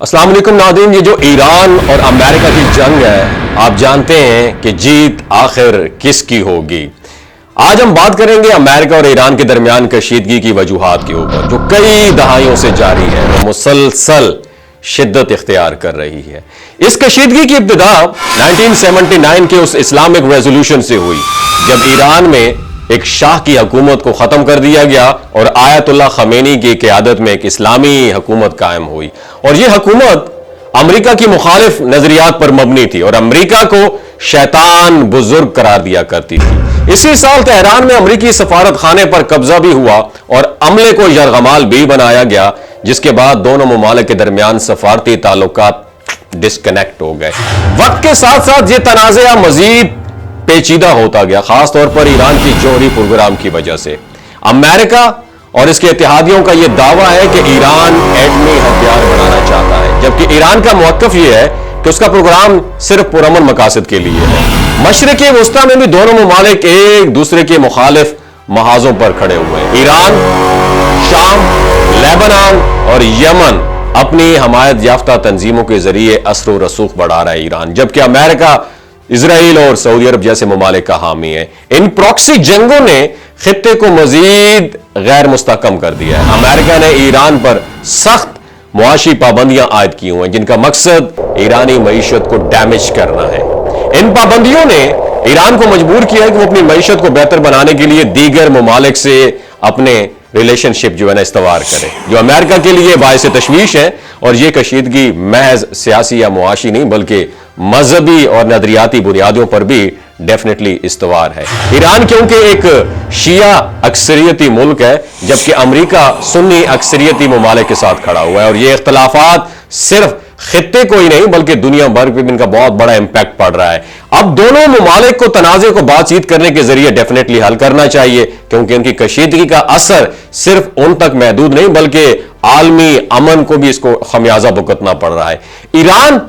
अस्सलाम वालेकुम नाज़रीन, ये जो ईरान और अमेरिका की जंग है, आप जानते हैं कि जीत आखिर किसकी होगी। आज हम बात करेंगे अमेरिका और ईरान के दरमियान कशीदगी की वजूहात के ऊपर, जो कई दहाइयों से जारी है और मुसलसल शिद्दत इख्तियार कर रही है। इस कशीदगी की इब्तिदा 1979 के उस इस्लामिक रेजोल्यूशन से हुई, जब ईरान में एक शाह की हुकूमत को खत्म कर दिया गया और आयतुल्लाह खमेनी की क़यादत में एक इस्लामी हुकूमत कायम हुई। और यह हुकूमत अमेरिका की मुखालिफ नजरियात पर मबनी थी और अमेरिका को शैतान बुजुर्ग करार दिया करती थी। इसी साल तेहरान में अमेरिकी सफारत खाने पर कब्जा भी हुआ और अमले को यरगमाल भी बनाया गया, जिसके बाद दोनों ममालिक के दरमियान सफारती ताल्लुकात डिस्कनेक्ट हो गए। वक्त के साथ साथ ये तनाज़ा मजीद पेचीदा होता गया, खासतौर पर ईरान की जौहरी प्रोग्राम की वजह से। अमेरिका और इसके इत्तेहादियों का यह दावा है कि ईरान एटमी हथियार बनाना चाहता है, जबकि ईरान का मौक़िफ़ यह है कि उसका प्रोग्राम सिर्फ पुरअमन मकासद के लिए है। मशरिक़ वस्ता में भी दोनों ममालिक एक दूसरे के मुखालिफ महाजों पर खड़े हुए हैं। ईरान, शाम, लेबनान और यमन अपनी हमायत याफ्ता तंजीमों के जरिए असर व रसूख बढ़ा रहा है ईरान, जबकि अमेरिका, इजराइल और सऊदी अरब जैसे ममालिक का हामी है। इन प्रॉक्सी जंगों ने खित्ते को मजीद गैर मुस्तहकम कर दिया है। अमेरिका ने ईरान पर सख्त मुआशी पाबंदियां आयद की हुई हैं, जिनका मकसद ईरानी मईशत को डैमेज करना है। इन पाबंदियों ने ईरान को मजबूर किया है कि वो अपनी मईशत को बेहतर बनाने के लिए दीगर ममालिक से अपने रिलेशनशिप जो है ना इस्तवार करे, जो अमेरिका के लिए बायस तशवीश है। और ये कशीदगी महज सियासी या मुआशी नहीं, बल्कि मजहबी और नदरियाती बुनियादों पर भी डेफिनेटली इस्तवार है। ईरान क्योंकि एक शिया अक्सरियती मुल्क है, जबकि अमेरिका सुन्नी अक्सरियती ममालिक के साथ खड़ा हुआ है, और ये इख्तलाफात सिर्फ खित्ते को ही नहीं बल्कि दुनिया भर पे भी इनका बहुत बड़ा इंपैक्ट पड़ रहा है। अब दोनों ममालिक को तनाज़े को बातचीत करने के जरिए डेफिनेटली हल करना चाहिए, क्योंकि इनकी कशीदगी का असर सिर्फ उन तक महदूद नहीं बल्कि आलमी अमन को भी इसको खमियाजा भुगतना पड़ रहा है। ईरान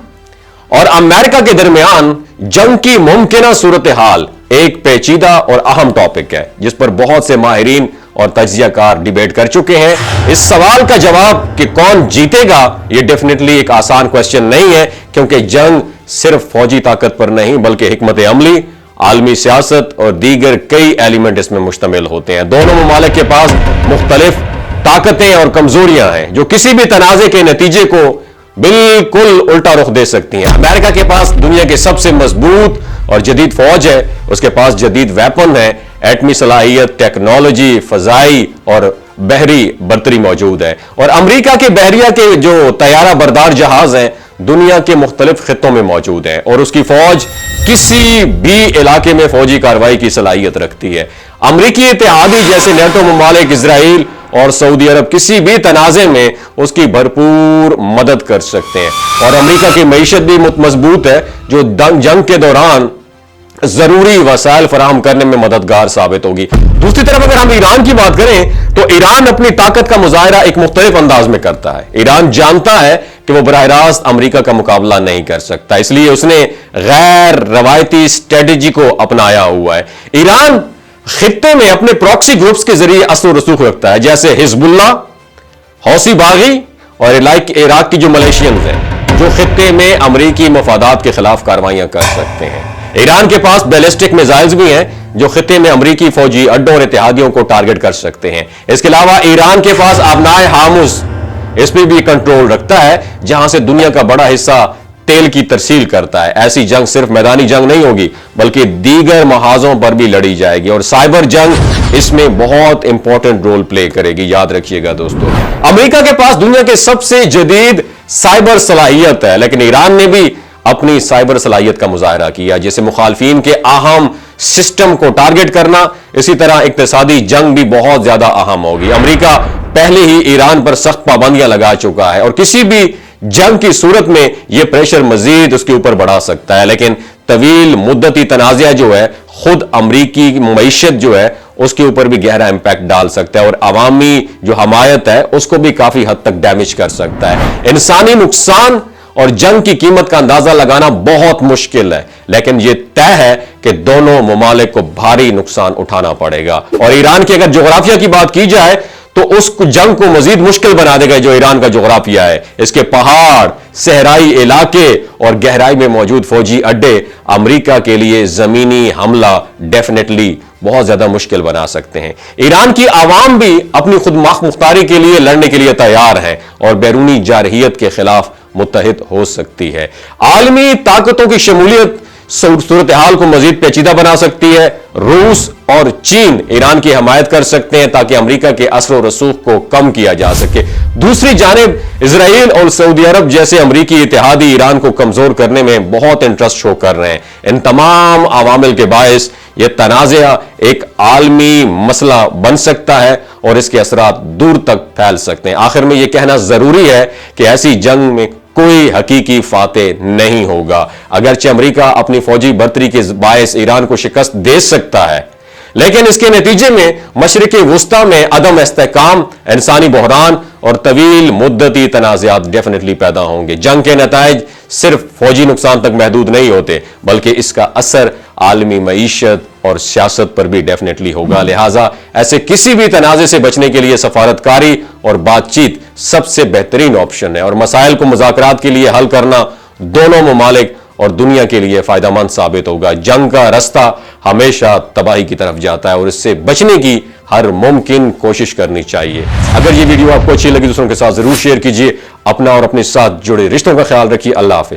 और अमेरिका के दरमियान जंग की मुमकिना सूरत हाल एक पेचीदा और अहम टॉपिक है, जिस पर बहुत से माहिरीन और तज्जियाकार डिबेट कर चुके हैं। इस सवाल का जवाब कि कौन जीतेगा, यह डेफिनेटली एक आसान क्वेश्चन नहीं है, क्योंकि जंग सिर्फ फौजी ताकत पर नहीं बल्कि हिकमत अमली, आलमी सियासत और दीगर कई एलिमेंट इसमें मुश्तमिल होते हैं। दोनों ममालिक के पास मुख्तलिफ ताकतें और कमजोरियां हैं, जो किसी भी तनाज़े के नतीजे को बिल्कुल उल्टा रुख दे सकती हैं। अमेरिका के पास दुनिया की सबसे मजबूत और जदीद फौज है, उसके पास जदीद वेपन है, एटमी सलाहियत, टेक्नोलॉजी, फजाई और बहरी बर्तरी मौजूद है। और अमेरिका के बहरिया के जो तैयारा बरदार जहाज हैं दुनिया के मुख्तलिफ खित्तों में मौजूद है, और उसकी फौज किसी भी इलाके में फौजी कार्रवाई की सलाहियत रखती है। अमरीकी इत्तेहादी जैसे नेटो ममालिक, इजराइल और सऊदी अरब किसी भी तनाज़े में उसकी भरपूर मदद कर सकते हैं। और अमेरिका की मईशत भी मजबूत है, जो जंग के दौरान जरूरी वसाइल फराहम करने में मददगार साबित होगी। दूसरी तरफ अगर हम ईरान की बात करें तो ईरान अपनी ताकत का मुजाहरा एक मुख्तलिफ अंदाज में करता है। ईरान जानता है कि वो बराह रास्त अमेरिका का मुकाबला नहीं कर सकता, इसलिए उसने गैर रवायती स्ट्रेटेजी को अपनाया हुआ है। ईरान खित्ते में अपने प्रॉक्सी ग्रुप्स के जरिए असर रसूख रखता है, जैसे हिजबुल्लाह, हौसी बागी और इराक की जो मलेशियंस हैं, जो खित्ते में अमरीकी मफादात के खिलाफ कार्रवाइयां कर सकते हैं। ईरान के पास बैलिस्टिक मिसाइल्स भी हैं, जो खित्ते में अमरीकी फौजी अड्डों और इत्तेहादियों को टारगेट कर सकते हैं। इसके अलावा ईरान के पास आबनाए हामुस, इस पर भी कंट्रोल रखता है, जहां से दुनिया का बड़ा हिस्सा तेल की तरसील करता है। ऐसी जंग सिर्फ मैदानी जंग नहीं होगी बल्कि दीगर महाजों पर भी लड़ी जाएगी, और साइबर जंग इसमें बहुत इंपॉर्टेंट रोल प्ले करेगी। याद रखिएगा दोस्तों, अमेरिका के पास दुनिया के सबसे जदीद साइबर सलाहियत है, लेकिन ईरान ने भी अपनी साइबर सलाहियत का मुजाहरा किया, जैसे मुखालफिन के अहम सिस्टम को टारगेट करना। इसी तरह इक्तिसादी जंग भी बहुत ज्यादा अहम होगी। अमेरिका पहले ही ईरान पर सख्त पाबंदियां लगा चुका है, और किसी भी जंग की सूरत में यह प्रेशर मजीद उसके ऊपर बढ़ा सकता है। लेकिन तवील मुद्दती तनाज़ा जो है खुद अमरीकी मईशत जो है उसके ऊपर भी गहरा इंपैक्ट डाल सकता है, और अवामी जो हमायत है उसको भी काफी हद तक डैमेज कर सकता है। इंसानी नुकसान और जंग की कीमत का अंदाजा लगाना बहुत मुश्किल है, लेकिन यह तय है कि दोनों ममालिक को भारी नुकसान उठाना पड़ेगा। और ईरान की अगर जोग्राफिया की बात की जाए تو اس جنگ کو مزید مشکل بنا دے گا جو ایران کا جغرافیہ ہے. اس کے پہاڑ، صحرائی علاقے اور گہرائی میں موجود فوجی اڈے امریکہ کے لیے زمینی حملہ ڈیفینیٹلی بہت زیادہ مشکل بنا سکتے ہیں. ایران کی عوام بھی اپنی خود مختاری کے لیے لڑنے کے لیے تیار ہے اور بیرونی جارحیت کے خلاف متحد ہو سکتی ہے. عالمی طاقتوں کی شمولیت صورتحال کو مزید پیچیدہ بنا سکتی ہے. روس اور چین ایران کی حمایت کر سکتے ہیں تاکہ امریکہ کے اثر و رسوخ کو کم کیا جا سکے. دوسری جانب اسرائیل اور سعودی عرب جیسے امریکی اتحادی ایران کو کمزور کرنے میں بہت انٹرسٹ شو کر رہے ہیں. ان تمام عوامل کے باعث یہ تنازع ایک عالمی مسئلہ بن سکتا ہے اور اس کے اثرات دور تک پھیل سکتے ہیں. آخر میں یہ کہنا ضروری ہے کہ ایسی جنگ میں کوئی حقیقی فاتح نہیں ہوگا. اگرچہ امریکہ اپنی فوجی برتری کے باعث ایران کو شکست دے سکتا ہے، لیکن اس کے نتیجے میں مشرق وسطی میں عدم استحکام، انسانی بحران اور طویل مدتی تنازعات ڈیفینیٹلی پیدا ہوں گے. جنگ کے نتائج صرف فوجی نقصان تک محدود نہیں ہوتے، بلکہ اس کا اثر عالمی معیشت اور سیاست پر بھی ڈیفینیٹلی ہوگا. لہٰذا ایسے کسی بھی تنازع سے بچنے کے لیے سفارتکاری اور بات چیت سب سے بہترین آپشن ہے، اور مسائل کو مذاکرات کے لیے حل کرنا دونوں ممالک اور دنیا کے لیے فائدہ مند ثابت ہوگا. جنگ کا رستہ ہمیشہ تباہی کی طرف جاتا ہے اور اس سے بچنے کی ہر ممکن کوشش کرنی چاہیے. اگر یہ ویڈیو آپ کو اچھی لگی دوسروں کے ساتھ ضرور شیئر کیجیے. اپنا اور اپنے ساتھ جڑے رشتوں کا خیال رکھیے. اللہ حافظ.